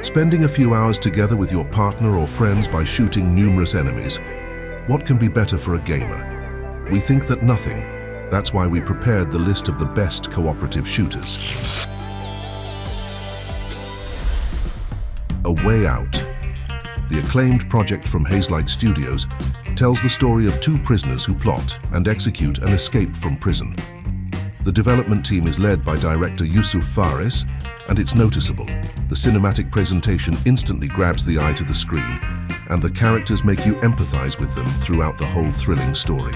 Spending a few hours together with your partner or friends by shooting numerous enemies. What can be better for a gamer? We think that nothing. That's why we prepared the list of the best cooperative shooters. A Way Out. The acclaimed project from Hazelight Studios tells the story of two prisoners who plot and execute an escape from prison. The development team is led by director Yusuf Fares, and it's noticeable. The cinematic presentation instantly grabs the eye to the screen, and the characters make you empathize with them throughout the whole thrilling story.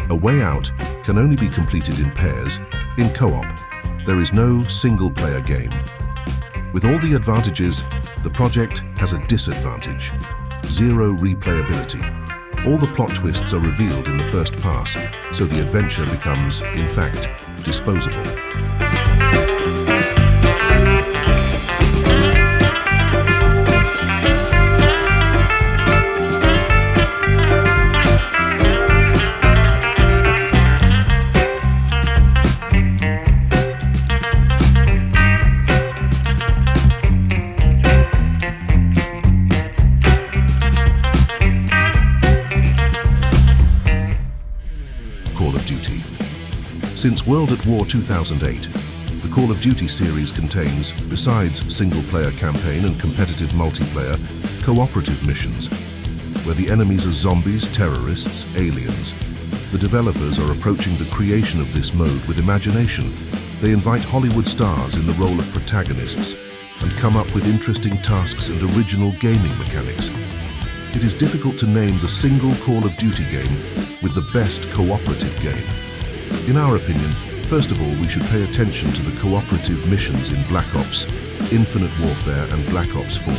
A Way Out can only be completed in pairs. In co-op, there is no single-player game. With all the advantages, the project has a disadvantage: zero replayability. All the plot twists are revealed in the first pass, so the adventure becomes, in fact, disposable. Since World at War 2008, the Call of Duty series contains, besides single-player campaign and competitive multiplayer, cooperative missions, where the enemies are zombies, terrorists, aliens. The developers are approaching the creation of this mode with imagination. They invite Hollywood stars in the role of protagonists and come up with interesting tasks and original gaming mechanics. It is difficult to name the single Call of Duty game with the best cooperative game. In our opinion, first of all, we should pay attention to the cooperative missions in Black Ops, Infinite Warfare and Black Ops 4.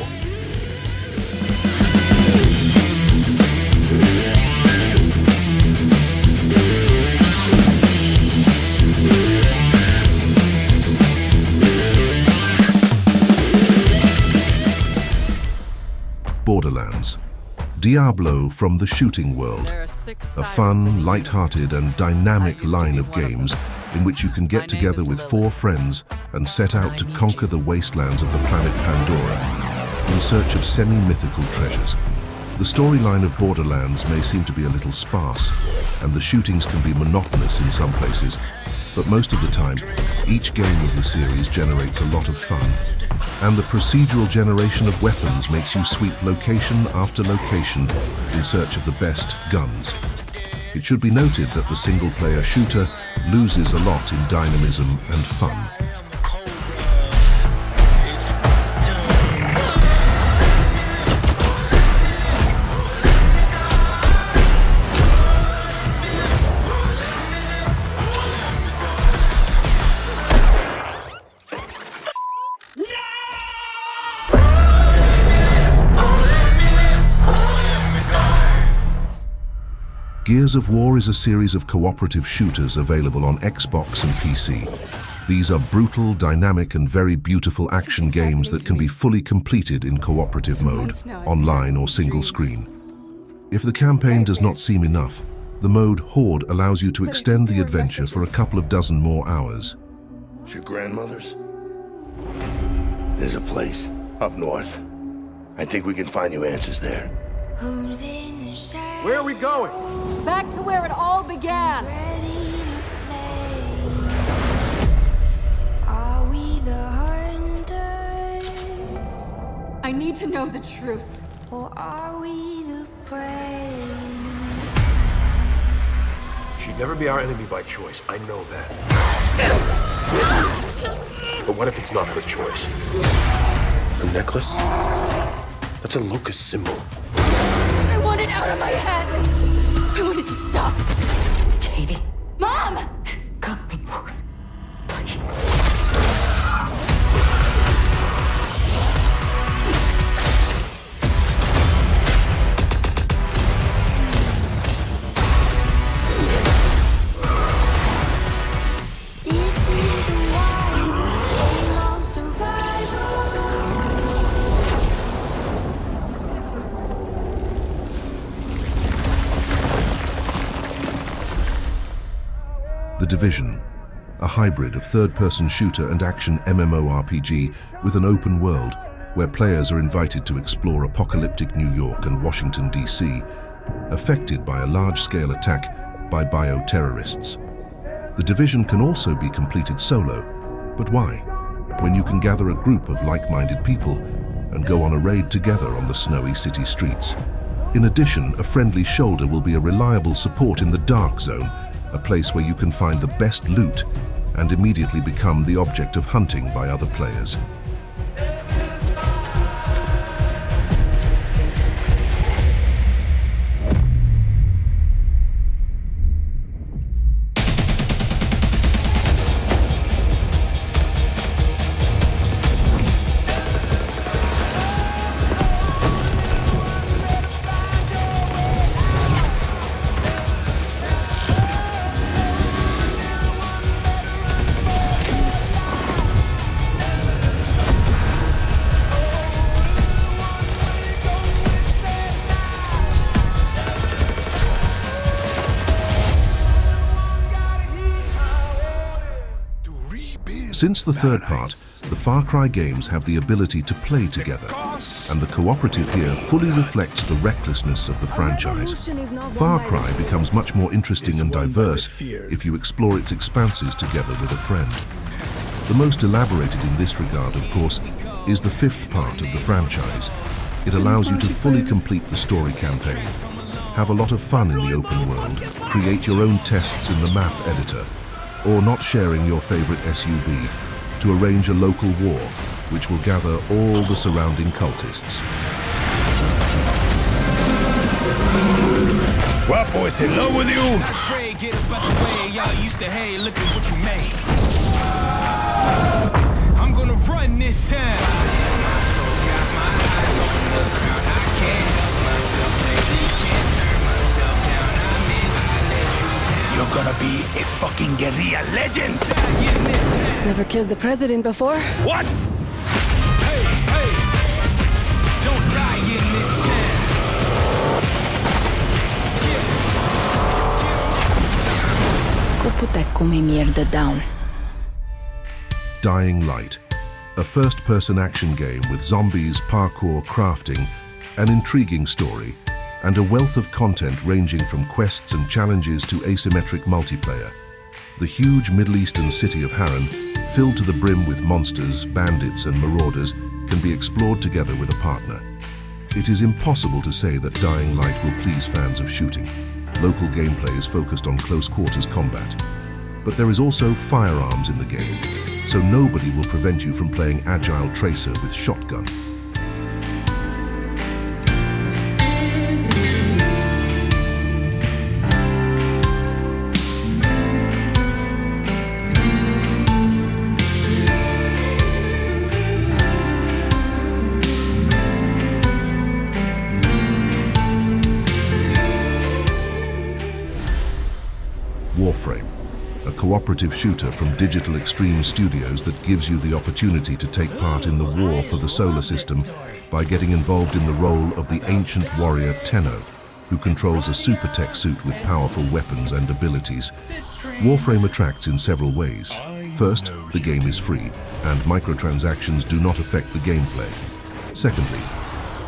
Borderlands. Diablo from the shooting world. A fun, light-hearted and dynamic line of games in which you can get together with 4 friends and set out to conquer the wastelands of the planet Pandora in search of semi-mythical treasures. The storyline of Borderlands may seem to be a little sparse, and the shootings can be monotonous in some places, but most of the time, each game of the series generates a lot of fun. And the procedural generation of weapons makes you sweep location after location in search of the best guns. It should be noted that the single-player shooter loses a lot in dynamism and fun. Gears of War is a series of cooperative shooters available on Xbox and PC. These are brutal, dynamic, and very beautiful action games that can be fully completed in cooperative mode, online or single screen. If the campaign does not seem enough, the mode Horde allows you to extend the adventure for a couple of dozen more hours. It's your grandmother's? There's a place up north. I think we can find you answers there. Where are we going? Back to where it all began. Are we the hunters? I need to know the truth. Or are we the prey? She'd never be our enemy by choice. I know that. But what if it's not her choice? A necklace? That's a locust symbol. I want it out of my head. I want it to stop. Katie. Mom! Cut me loose. Please. This is a wild game of survival. The Division, a hybrid of third-person shooter and action MMORPG with an open world, where players are invited to explore apocalyptic New York and Washington, D.C., affected by a large-scale attack by bioterrorists. The Division can also be completed solo, but why, when you can gather a group of like-minded people and go on a raid together on the snowy city streets? In addition, a friendly shoulder will be a reliable support in the Dark Zone, a place where you can find the best loot and immediately become the object of hunting by other players. Since the third part, the Far Cry games have the ability to play together, and the cooperative here fully reflects the recklessness of the franchise. Far Cry becomes much more interesting and diverse if you explore its expanses together with a friend. The most elaborated in this regard, of course, is the fifth part of the franchise. It allows you to fully complete the story campaign, have a lot of fun in the open world, create your own tests in the map editor, or not sharing your favorite SUV, to arrange a local war, which will gather all the surrounding cultists. Guapo is in love with you. Get up out the way, y'all used to hate. Look at what you made. I'm gonna run this time. My soul got my eyes on the crowd. I can't help myself lately. Can't turn myself down. I'm in. I let you down. You're gonna be a fucking guerrilla legend. Never killed the president before? What? Hey, hey. Don't die in this town. Go put that come mierda down. Dying Light, a first-person action game with zombies, parkour, crafting, an intriguing story, and a wealth of content ranging from quests and challenges to asymmetric multiplayer. The huge Middle Eastern city of Harran, filled to the brim with monsters, bandits, and marauders, can be explored together with a partner. It is impossible to say that Dying Light will please fans of shooting. Local gameplay is focused on close-quarters combat. But there is also firearms in the game, so nobody will prevent you from playing Agile Tracer with shotgun. Warframe, a cooperative shooter from Digital Extreme Studios that gives you the opportunity to take part in the war for the solar system by getting involved in the role of the ancient warrior Tenno, who controls a super tech suit with powerful weapons and abilities. Warframe attracts in several ways. First, the game is free, and microtransactions do not affect the gameplay. Secondly,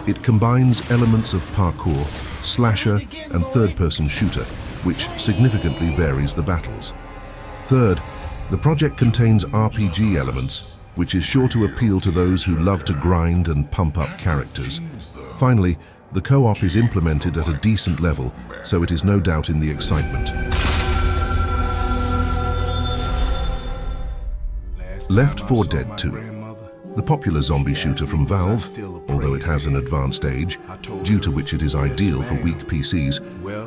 it combines elements of parkour, slasher, and third-person shooter, which significantly varies the battles. Third, the project contains RPG elements, which is sure to appeal to those who love to grind and pump up characters. Finally, the co-op is implemented at a decent level, so it is no doubt in the excitement. Left 4 Dead 2. The popular zombie shooter from Valve, although it has an advanced age, due to which it is ideal for weak PCs,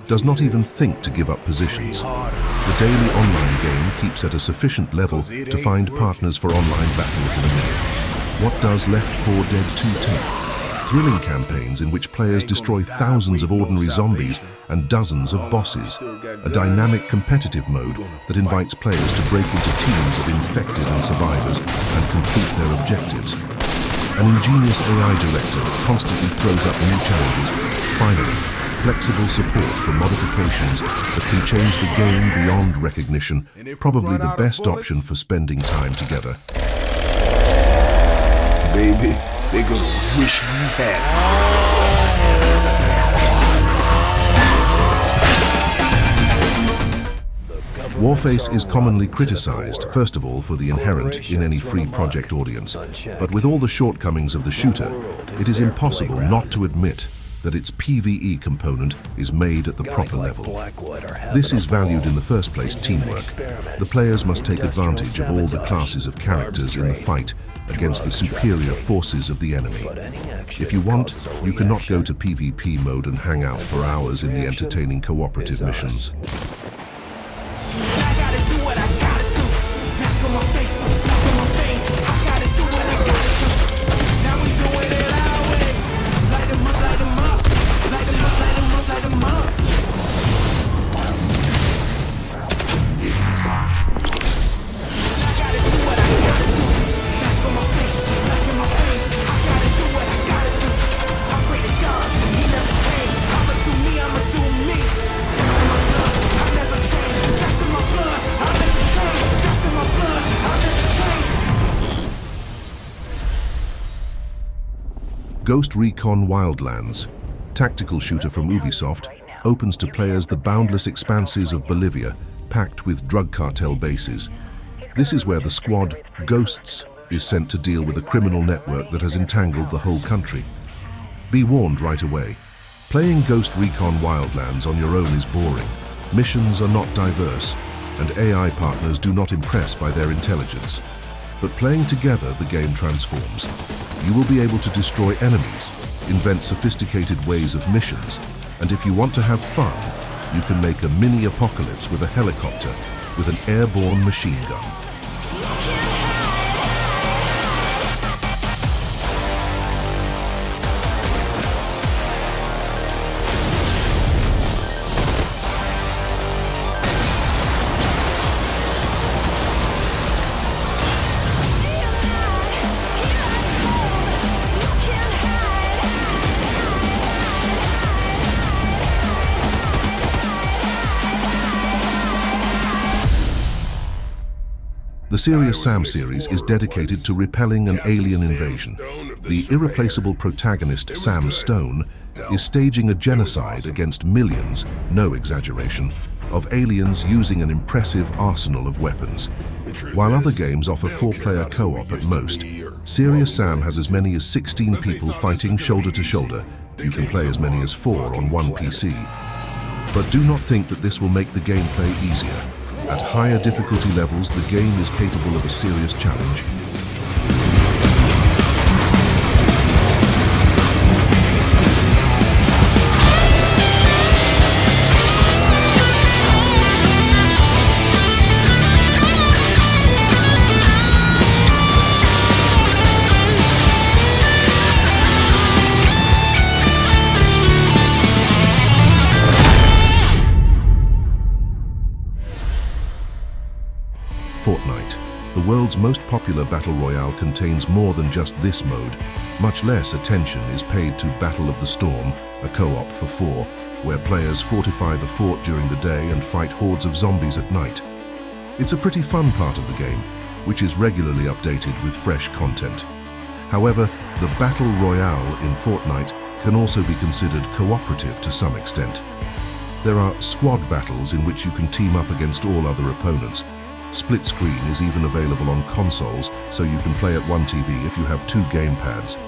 does not even think to give up positions. The daily online game keeps at a sufficient level to find partners for online battles in a minute. What does Left 4 Dead 2 take? Thrilling campaigns in which players destroy thousands of ordinary zombies and dozens of bosses. A dynamic competitive mode that invites players to break into teams of infected and survivors and complete their objectives. An ingenious AI director that constantly throws up new challenges. Finally, flexible support for modifications that can change the game beyond recognition, probably the best option for spending time together. Baby, they're gonna wish we had. Warface is commonly criticized, first of all, for the inherent in any free project audience. But with all the shortcomings of the shooter, it is impossible not to admit that its PvE component is made at the proper level. This is valued in the first place teamwork. The players must take advantage of all the classes of characters in the fight against the superior forces of the enemy. If you want, you cannot go to PvP mode and hang out for hours in the entertaining cooperative missions. Ghost Recon Wildlands, tactical shooter from Ubisoft, opens to players the boundless expanses of Bolivia, packed with drug cartel bases. This is where the squad, Ghosts, is sent to deal with a criminal network that has entangled the whole country. Be warned right away. Playing Ghost Recon Wildlands on your own is boring. Missions are not diverse, and AI partners do not impress by their intelligence. But playing together, the game transforms. You will be able to destroy enemies, invent sophisticated ways of missions, and if you want to have fun, you can make a mini-apocalypse with a helicopter with an airborne machine gun. The Serious Sam series is dedicated to repelling an alien invasion. The irreplaceable protagonist, Sam Stone, is staging a genocide against millions, no exaggeration, of aliens using an impressive arsenal of weapons. While other games offer 4-player co-op at most, Serious Sam has as many as 16 people fighting shoulder to shoulder. You can play as many as 4 on one PC. But do not think that this will make the gameplay easier. At higher difficulty levels, the game is capable of a serious challenge. Fortnite, the world's most popular battle royale, contains more than just this mode. Much less attention is paid to Battle of the Storm, a co-op for 4, where players fortify the fort during the day and fight hordes of zombies at night. It's a pretty fun part of the game, which is regularly updated with fresh content. However, the battle royale in Fortnite can also be considered cooperative to some extent. There are squad battles in which you can team up against all other opponents. Split screen is even available on consoles, so you can play at one TV if you have 2 gamepads.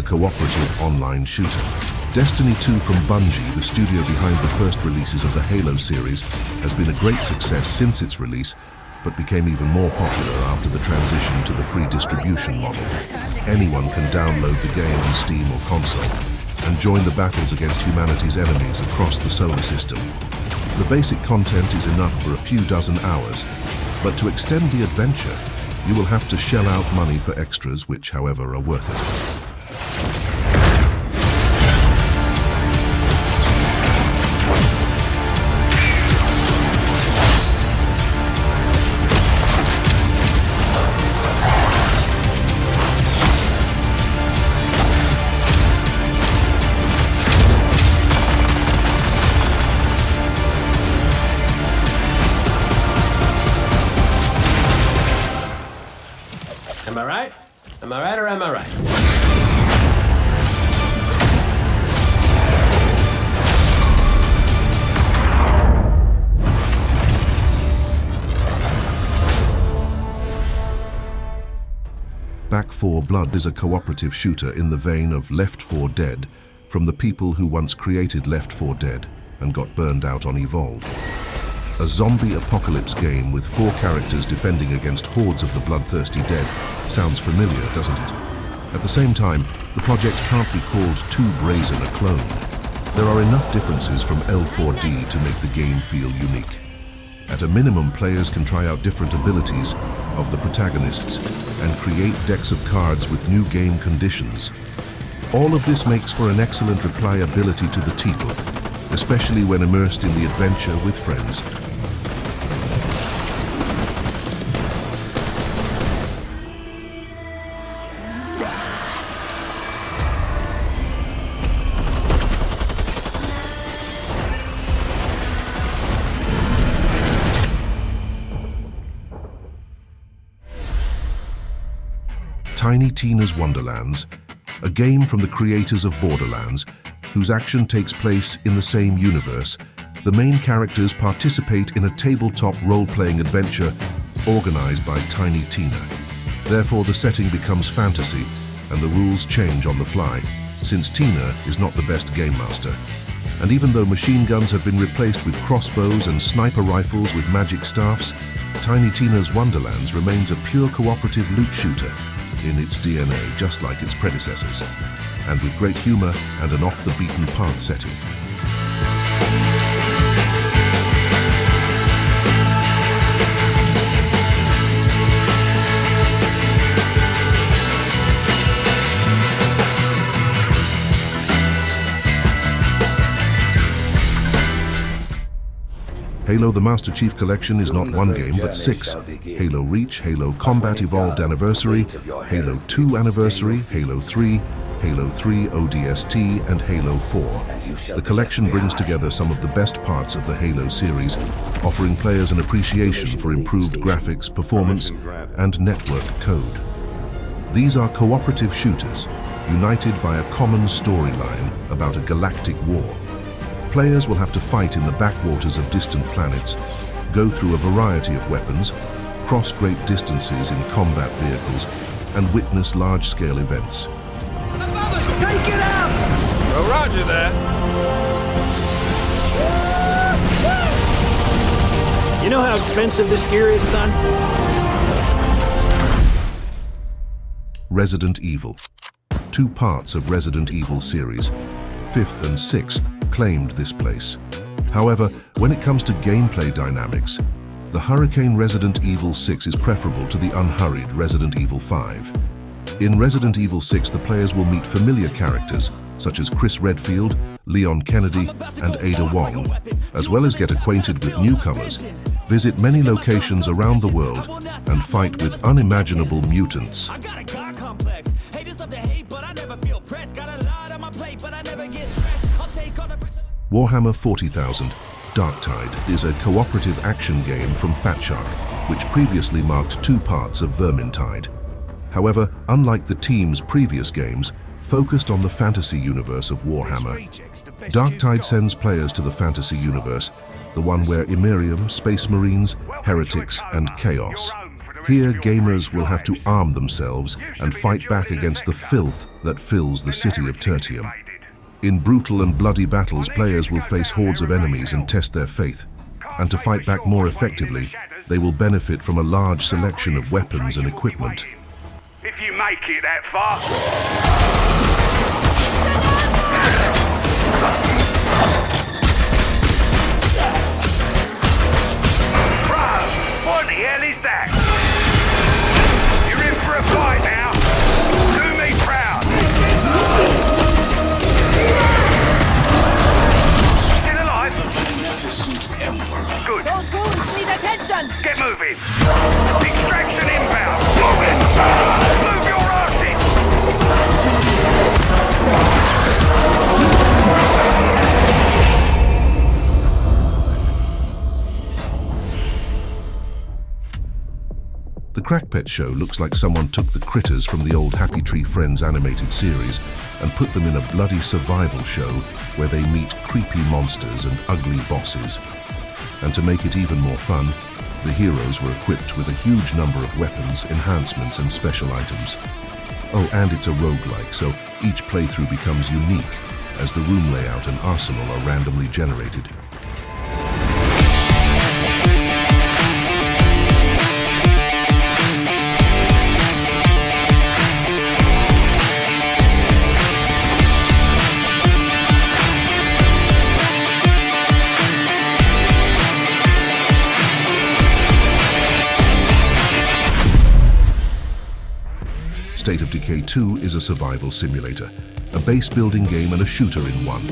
Cooperative online shooter. Destiny 2 from Bungie, the studio behind the first releases of the Halo series, has been a great success since its release, but became even more popular after the transition to the free distribution model. Anyone can download the game on Steam or console and join the battles against humanity's enemies across the solar system. The basic content is enough for a few dozen hours, but to extend the adventure, you will have to shell out money for extras, which, however, are worth it. Am I right? Am I right or am I right? Back 4 Blood is a cooperative shooter in the vein of Left 4 Dead from the people who once created Left 4 Dead and got burned out on Evolve. A zombie apocalypse game with 4 characters defending against hordes of the bloodthirsty dead sounds familiar, doesn't it? At the same time, the project can't be called too brazen a clone. There are enough differences from L4D to make the game feel unique. At a minimum, players can try out different abilities of the protagonists and create decks of cards with new game conditions. All of this makes for an excellent replayability to the title, especially when immersed in the adventure with friends. Tiny Tina's Wonderlands, a game from the creators of Borderlands, whose action takes place in the same universe. The main characters participate in a tabletop role-playing adventure organized by Tiny Tina. Therefore, the setting becomes fantasy, and the rules change on the fly, since Tina is not the best game master. And even though machine guns have been replaced with crossbows and sniper rifles with magic staffs, Tiny Tina's Wonderlands remains a pure cooperative loot shooter in its DNA, just like its predecessors, and with great humor and an off-the-beaten-path setting. Halo the Master Chief Collection is not one game, but 6. Halo Reach, Halo Combat Evolved Anniversary, Halo 2 Anniversary, Halo 3, Halo 3 ODST, and Halo 4. The collection brings together some of the best parts of the Halo series, offering players an appreciation for improved graphics, performance, and network code. These are cooperative shooters, united by a common storyline about a galactic war. Players will have to fight in the backwaters of distant planets, go through a variety of weapons, cross great distances in combat vehicles, and witness large-scale events. Take it out! Oh, roger that. You know how expensive this gear is, son? Resident Evil. 2 parts of Resident Evil series, 5th and 6th, claimed this place. However, when it comes to gameplay dynamics, the Hurricane Resident Evil 6 is preferable to the unhurried Resident Evil 5. In Resident Evil 6, the players will meet familiar characters such as Chris Redfield, Leon Kennedy, and Ada Wong, as well as get acquainted with newcomers, visit many locations around the world, and fight with unimaginable mutants. Warhammer 40,000 Darktide is a cooperative action game from Fatshark, which previously marked 2 parts of Vermintide. However, unlike the team's previous games, focused on the fantasy universe of Warhammer, Darktide sends players to the fantasy universe, the one where Imerium, Space Marines, Heretics, and Chaos. Here, gamers will have to arm themselves and fight back against the filth that fills the city of Tertium. In brutal and bloody battles, players will face hordes of enemies and test their faith. And to fight back more effectively, they will benefit from a large selection of weapons and equipment. If you make it that far. can! Get moving! Extraction inbound! Move your asses! The Crackpet Show looks like someone took the critters from the old Happy Tree Friends animated series and put them in a bloody survival show where they meet creepy monsters and ugly bosses. And to make it even more fun, the heroes were equipped with a huge number of weapons, enhancements and special items. Oh, and it's a roguelike, so each playthrough becomes unique as the room layout and arsenal are randomly generated. State of Decay 2 is a survival simulator, a base-building game and a shooter in one.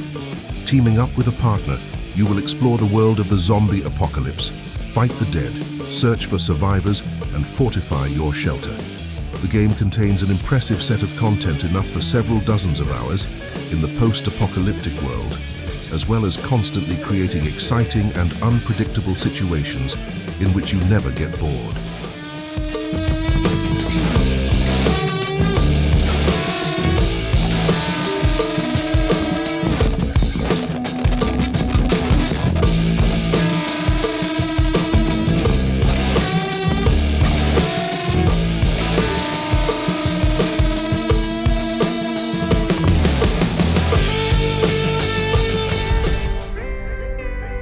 Teaming up with a partner, you will explore the world of the zombie apocalypse, fight the dead, search for survivors, and fortify your shelter. The game contains an impressive set of content enough for several dozens of hours in the post-apocalyptic world, as well as constantly creating exciting and unpredictable situations in which you never get bored.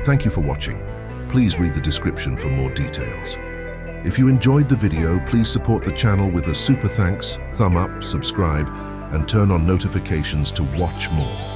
Thank you for watching. Please read the description for more details. If you enjoyed the video, please support the channel with a super thanks, thumb up, subscribe, and turn on notifications to watch more.